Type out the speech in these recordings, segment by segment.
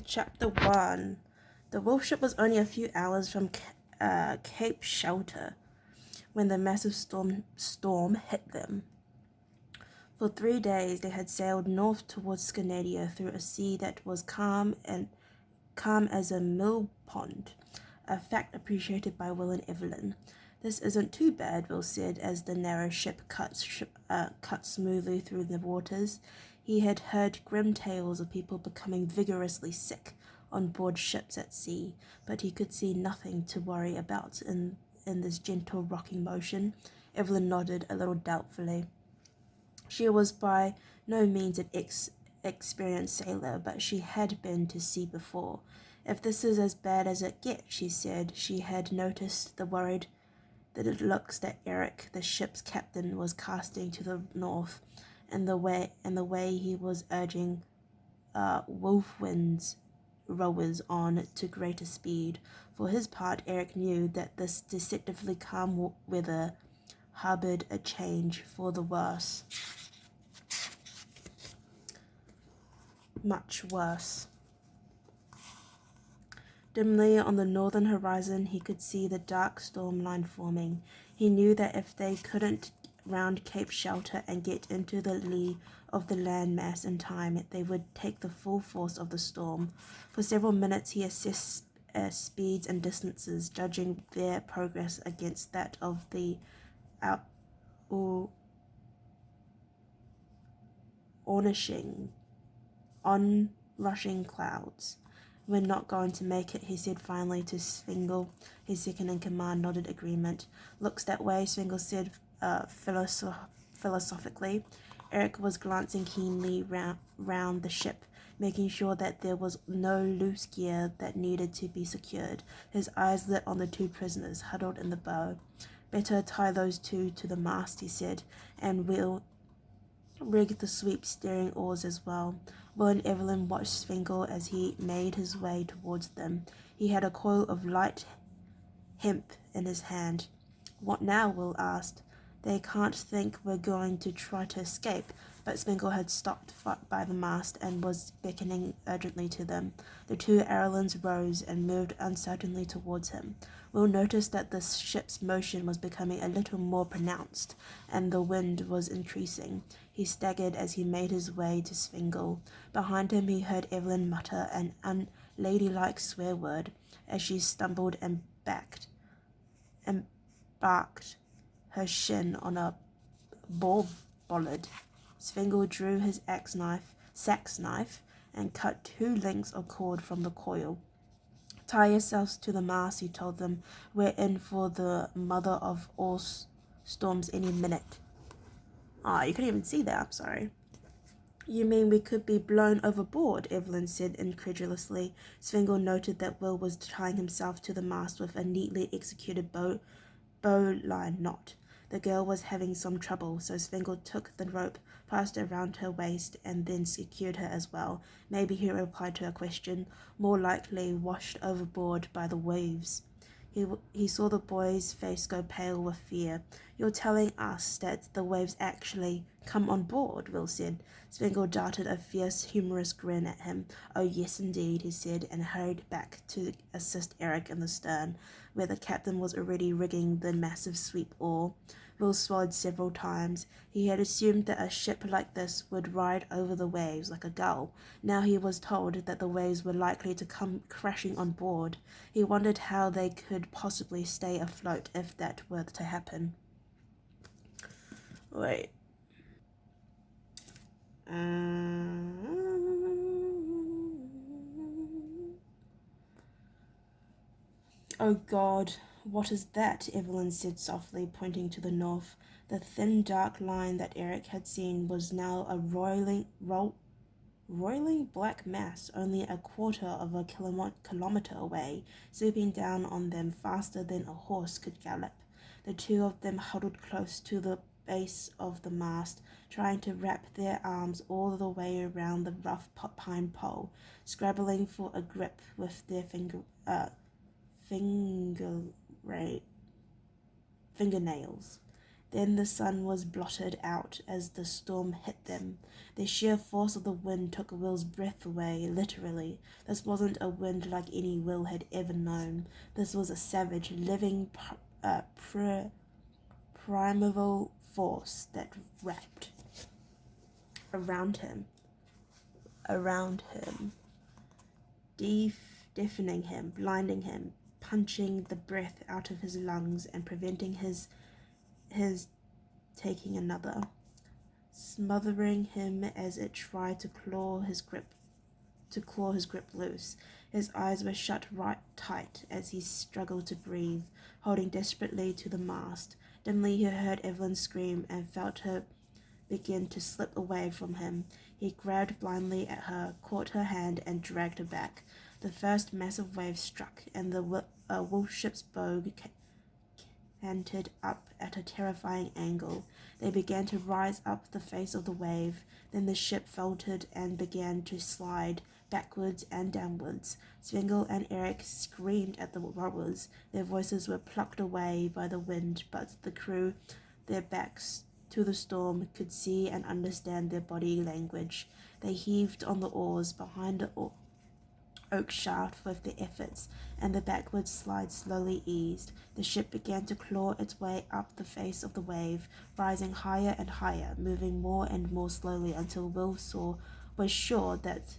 Chapter 1. The wolf ship was only a few hours from Cape Shelter when the massive storm hit them. For 3 days they had sailed north towards Scandinavia through a sea that was calm as a mill pond, a fact appreciated by Will and Evelyn. This isn't too bad, Will said, as the narrow ship cut smoothly through the waters. He had heard grim tales of people becoming vigorously sick on board ships at sea, but he could see nothing to worry about in this gentle rocking motion. Evelyn nodded a little doubtfully. She was by no means an experienced sailor, but she had been to sea before. If this is as bad as it gets, she said. She had noticed the worried looks that Eric, the ship's captain, was casting to the north, and the way he was urging Wolfwind's rowers on to greater speed. For his part, Eric knew that this deceptively calm weather harbored a change for the worse. Much worse. Dimly on the northern horizon he could see the dark storm line forming. He knew that if they couldn't round Cape Shelter and get into the lee of the landmass in time, they would take the full force of the storm. For several minutes he assessed speeds and distances, judging their progress against that of the onrushing clouds. We're not going to make it, he said finally to Svingle. His second-in-command nodded agreement. Looks that way, Svingle said philosophically. Eric was glancing keenly round the ship, making sure that there was no loose gear that needed to be secured. His eyes lit on the 2 prisoners huddled in the bow. Better tie those 2 to the mast, he said, and we'll rig the sweep steering oars as well. Will and Evelyn watched Svingle as he made his way towards them. He had a coil of light hemp in his hand. What now? Will asked. They can't think we're going to try to escape, but Svingle had stopped by the mast and was beckoning urgently to them. The 2 Aralins rose and moved uncertainly towards him. Will noticed that the ship's motion was becoming a little more pronounced, and the wind was increasing. He staggered as he made his way to Svingle. Behind him he heard Evelyn mutter an unladylike swear word as she stumbled and barked her shin on a bollard. Svingle drew his sax knife, and cut 2 lengths of cord from the coil. Tie yourselves to the mast, he told them. We're in for the mother of all storms any minute. You couldn't even see that, I'm sorry. You mean we could be blown overboard? Evelyn said incredulously. Svingle noted that Will was tying himself to the mast with a neatly executed bowline knot. The girl was having some trouble, so Svingle took the rope, passed it around her waist, and then secured her as well. Maybe, he replied to her question, more likely washed overboard by the waves. He saw the boy's face go pale with fear. You're telling us that the waves actually come on board? Will said. Svingle darted a fierce, humorous grin at him. Oh, yes, indeed, he said, and hurried back to assist Eric in the stern, where the captain was already rigging the massive sweep oar. Will swallowed several times. He had assumed that a ship like this would ride over the waves like a gull. Now he was told that the waves were likely to come crashing on board. He wondered how they could possibly stay afloat if that were to happen. Wait. Oh God, what is that? Evelyn said softly, pointing to the north. The thin dark line that Eric had seen was now a roiling black mass only a quarter of a kilometer away, sweeping down on them faster than a horse could gallop. The 2 of them huddled close to the base of the mast, trying to wrap their arms all the way around the rough pine pole, scrabbling for a grip with their fingernails. Then the sun was blotted out as the storm hit them. The sheer force of the wind took Will's breath away, literally. This wasn't a wind like any Will had ever known. This was a savage, living, primeval force that wrapped around him, deafening him, blinding him, punching the breath out of his lungs and preventing his taking another, smothering him as it tried to claw his grip loose. His eyes were shut right tight as he struggled to breathe, holding desperately to the mast. Dimly he heard Evelyn scream and felt her begin to slip away from him. He grabbed blindly at her, caught her hand, and dragged her back. The first massive wave struck, and the wolf ship's bow canted up at a terrifying angle. They began to rise up the face of the wave. Then the ship faltered and began to slide backwards and downwards. Svengel and Eric screamed at the rowers. Their voices were plucked away by the wind, but the crew, their backs to the storm, could see and understand their body language. They heaved on the oars behind the oak shaft with their efforts, and the backward slide slowly eased. The ship began to claw its way up the face of the wave, rising higher and higher, moving more and more slowly until Will was sure that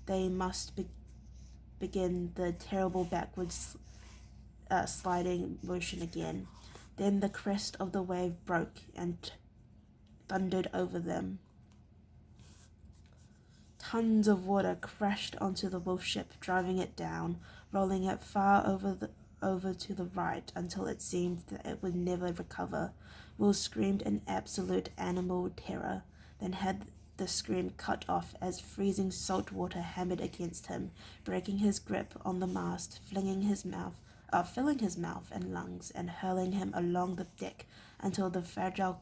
they must begin the terrible backward sliding motion again. Then the crest of the wave broke and thundered over them. Tons of water crashed onto the wolf ship, driving it down, rolling it far over to the right until it seemed that it would never recover. Will screamed in absolute animal terror, then had the scream cut off as freezing salt water hammered against him, breaking his grip on the mast, filling his mouth and lungs, and hurling him along the deck until the fragile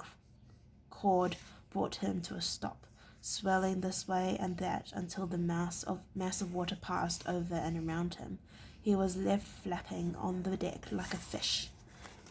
cord brought him to a stop, swelling this way and that until the mass of water passed over and around him. He was left flapping on the deck like a fish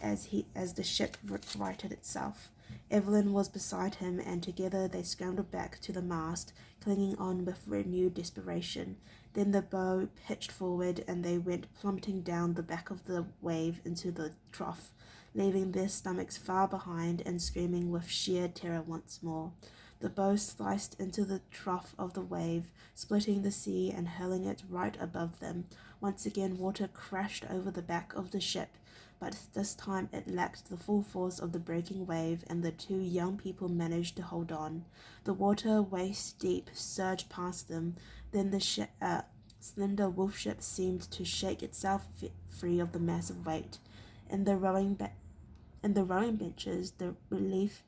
as the ship righted itself. Evelyn was beside him, and together they scrambled back to the mast, clinging on with renewed desperation. Then the bow pitched forward, and they went plummeting down the back of the wave into the trough, leaving their stomachs far behind and screaming with sheer terror once more. The bow sliced into the trough of the wave, splitting the sea and hurling it right above them. Once again water crashed over the back of the ship, but this time it lacked the full force of the breaking wave, and the two young people managed to hold on. The water, waist deep, surged past them. Then the slender wolf ship seemed to shake itself free of the massive weight. In the rowing benches, the relief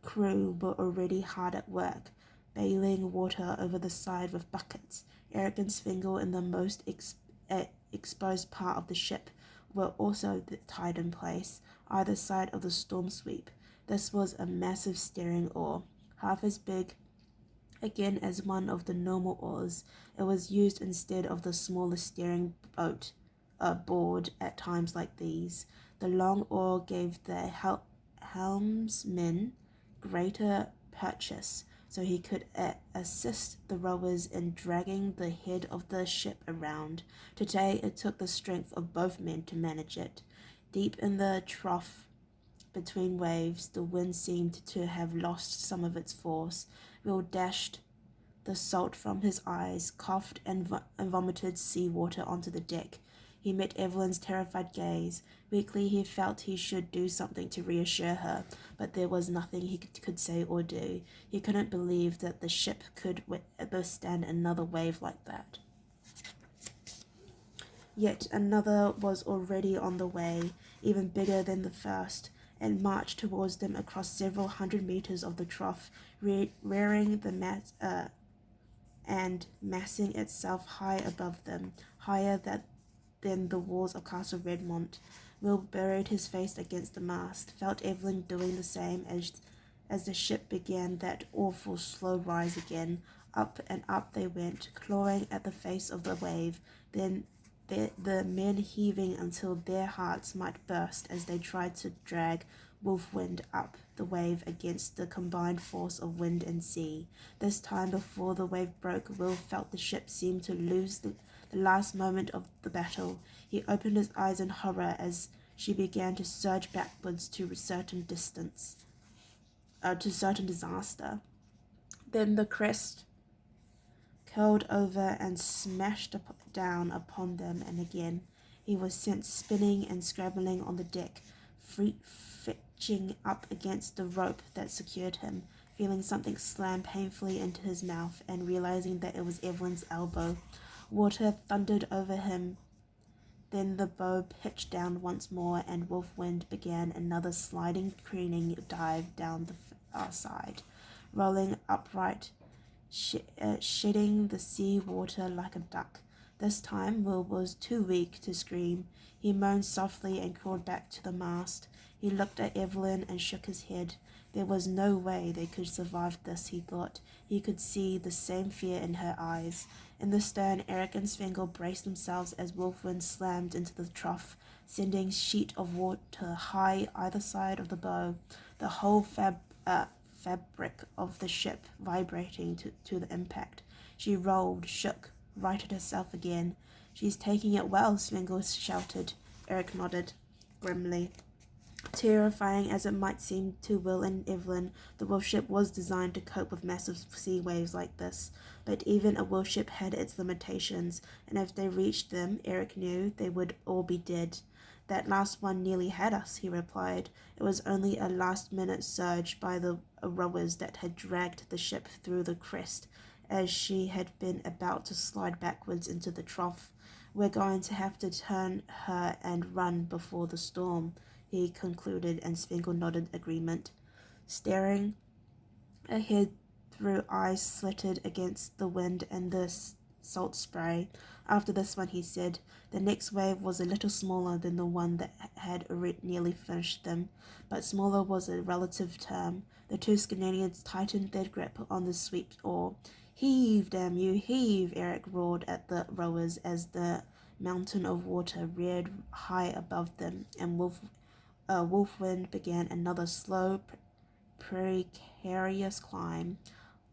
crew were already hard at work, bailing water over the side with buckets. Eric and Svengel, in the most exposed part of the ship, were also tied in place, either side of the storm sweep. This was a massive steering oar, half as big again as one of the normal oars. It was used instead of the smaller steering board at times like these. The long oar gave the helmsman greater purchase, so he could assist the rowers in dragging the head of the ship around. Today it took the strength of both men to manage it. Deep in the trough between waves, the wind seemed to have lost some of its force. Will dashed the salt from his eyes, coughed and vomited seawater onto the deck. He met Evelyn's terrified gaze. Weakly he felt he should do something to reassure her, but there was nothing he could say or do. He couldn't believe that the ship could withstand another wave like that. Yet another was already on the way, even bigger than the first, and marched towards them across several hundred meters of the trough, rearing the and massing itself high above them, higher than the walls of Castle Redmont. Will buried his face against the mast, felt Evelyn doing the same as the ship began that awful slow rise again. Up and up they went, clawing at the face of the wave, then the men heaving until their hearts might burst as they tried to drag wolf wind up the wave against the combined force of wind and sea. This time, before the wave broke, Will felt the ship seem to lose the last moment of the battle. He opened his eyes in horror as she began to surge backwards to certain disaster. Then the crest curled over and smashed down upon them, and again he was sent spinning and scrambling on the deck, fetching up against the rope that secured him, feeling something slam painfully into his mouth, and realizing that it was Evelyn's elbow. Water thundered over him. Then the bow pitched down once more, and Wolf Wind began another sliding, careening dive down the far side, rolling upright, shedding the sea water like a duck. This time Will was too weak to scream. He moaned softly and crawled back to the mast. He looked at Evelyn and shook his head. There was no way they could survive this, he thought. He could see the same fear in her eyes. In the stern, Eric and Svengle braced themselves as Wolfwind slammed into the trough, sending sheet of water high either side of the bow, the whole fabric of the ship vibrating to the impact. She rolled, shook, righted herself again. "She's taking it well," Svengle shouted. Eric nodded grimly. Terrifying as it might seem to Will and Evelyn, the wolf ship was designed to cope with massive sea waves like this. But even a wolf ship had its limitations, and if they reached them, Eric knew, they would all be dead. "That last one nearly had us," he replied. It was only a last-minute surge by the rowers that had dragged the ship through the crest as she had been about to slide backwards into the trough. "We're going to have to turn her and run before the storm," he concluded, and Svengle nodded agreement. Staring ahead through eyes slitted against the wind and the salt spray. "After this one," he said. The next wave was a little smaller than the one that had nearly finished them, but smaller was a relative term. The two Scandinavians tightened their grip on the sweep oar. "Heave, damn you, heave!" Eric roared at the rowers as the mountain of water reared high above them, and Wolfwind began another slow, precarious climb.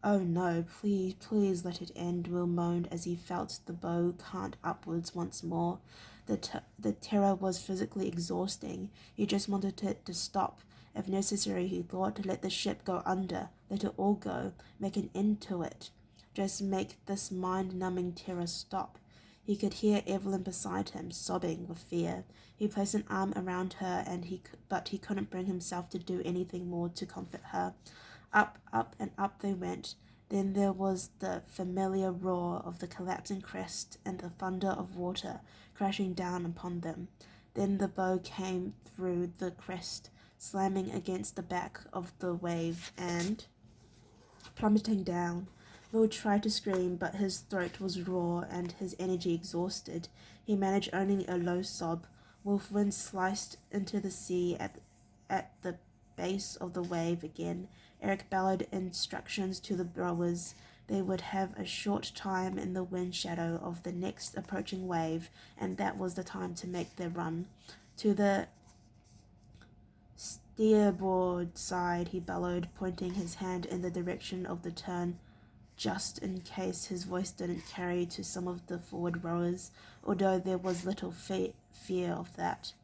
"Oh no, please, please let it end," Will moaned as he felt the bow cant upwards once more. The terror was physically exhausting. He just wanted it to stop. If necessary, he thought, let the ship go under, let it all go, make an end to it. Just make this mind-numbing terror stop. He could hear Evelyn beside him, sobbing with fear. He placed an arm around her, but he couldn't bring himself to do anything more to comfort her. Up, up, and up they went. Then there was the familiar roar of the collapsing crest and the thunder of water crashing down upon them. Then the bow came through the crest, slamming against the back of the wave and plummeting down. Will tried to scream, but his throat was raw and his energy exhausted. He managed only a low sob. Wolfwind sliced into the sea at the base of the wave again. Eric bellowed instructions to the rowers. They would have a short time in the wind shadow of the next approaching wave, and that was the time to make their run. "To the steerboard side," he bellowed, pointing his hand in the direction of the turn, just in case his voice didn't carry to some of the forward rowers, although there was little fear of that.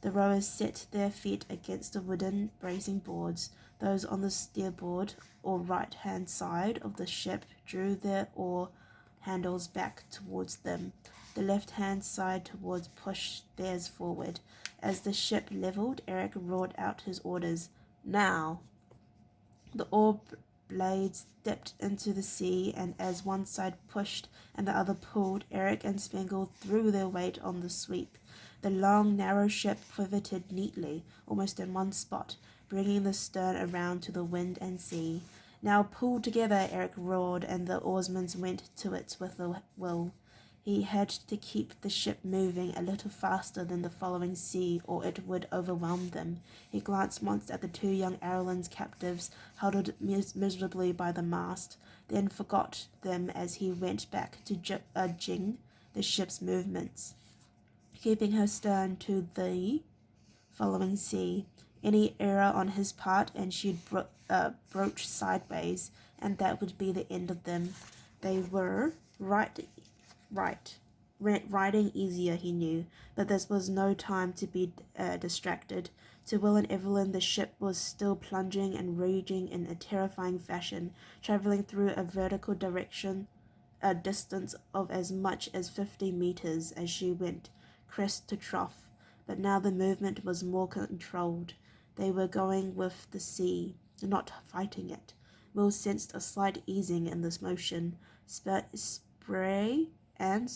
The rowers set their feet against the wooden bracing boards. Those on the steerboard or right-hand side of the ship drew their oar handles back towards them. The left-hand side towards pushed theirs forward. As the ship leveled, Eric roared out his orders. "Now!" The oar blades dipped into the sea, and as one side pushed and the other pulled, Eric and Svengle threw their weight on the sweep. The long, narrow ship pivoted neatly, almost in one spot, bringing the stern around to the wind and sea. "Now pull together," Eric roared, and the oarsmen went to it with a will. He had to keep the ship moving a little faster than the following sea, or it would overwhelm them. He glanced once at the two young Ireland's captives, huddled miserably by the mast, then forgot them as he went back to judging the ship's movements. Keeping her stern to the following sea, Any error on his part and she'd broach sideways, and that would be the end of them. They were riding easier, he knew, but this was no time to be distracted. To Will and Evelyn, the ship was still plunging and raging in a terrifying fashion, traveling through a vertical direction, a distance of as much as 50 meters as she went, crest to trough. But now the movement was more controlled. They were going with the sea, not fighting it. Will sensed a slight easing in this motion. Spray and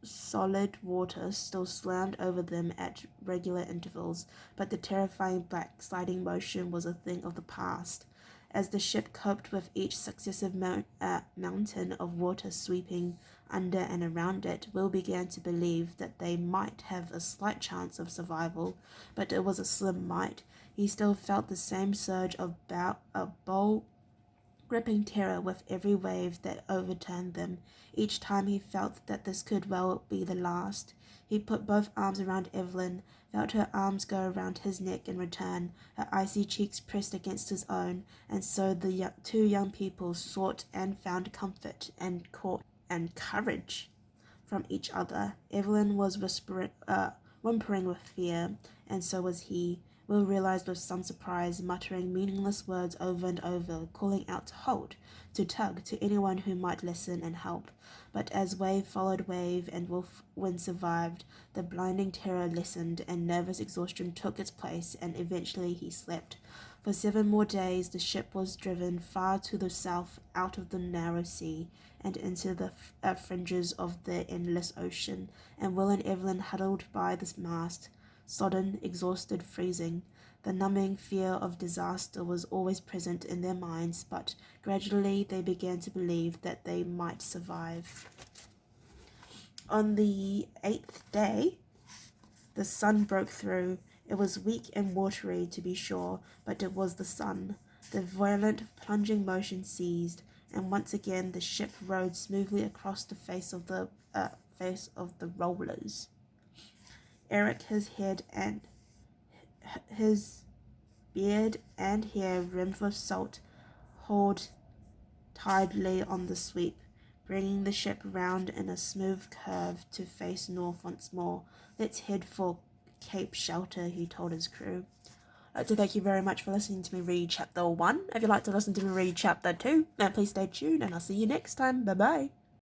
solid water still slammed over them at regular intervals, but the terrifying black sliding motion was a thing of the past. As the ship coped with each successive mountain of water sweeping under and around it, Will began to believe that they might have a slight chance of survival, but it was a slim might. He still felt the same surge of gripping terror with every wave that overturned them. Each time he felt that this could well be the last. He put both arms around Evelyn, felt her arms go around his neck in return, her icy cheeks pressed against his own, and so the two young people sought and found comfort and courage from each other. Evelyn was whimpering with fear, and so was he. Will realized with some surprise, muttering meaningless words over and over, calling out to hold, to tug, to anyone who might listen and help. But as wave followed wave and wind survived, the blinding terror lessened and nervous exhaustion took its place, and eventually he slept. For 7 more days the ship was driven far to the south out of the narrow sea and into the fringes of the endless ocean, and Will and Evelyn huddled by the mast, sodden, exhausted, freezing. The numbing fear of disaster was always present in their minds, but gradually they began to believe that they might survive. On the 8th day, the sun broke through. It was weak and watery, to be sure, but it was the sun. The violent plunging motion ceased, and once again the ship rode smoothly across the face of the rollers. Eric, his beard and hair rimmed with salt, hauled tidily on the sweep, bringing the ship round in a smooth curve to face north once more. "Let's head for Cape Shelter," he told his crew. I'd like to thank you very much for listening to me read Chapter 1. If you'd like to listen to me read Chapter 2, then please stay tuned, and I'll see you next time. Bye-bye.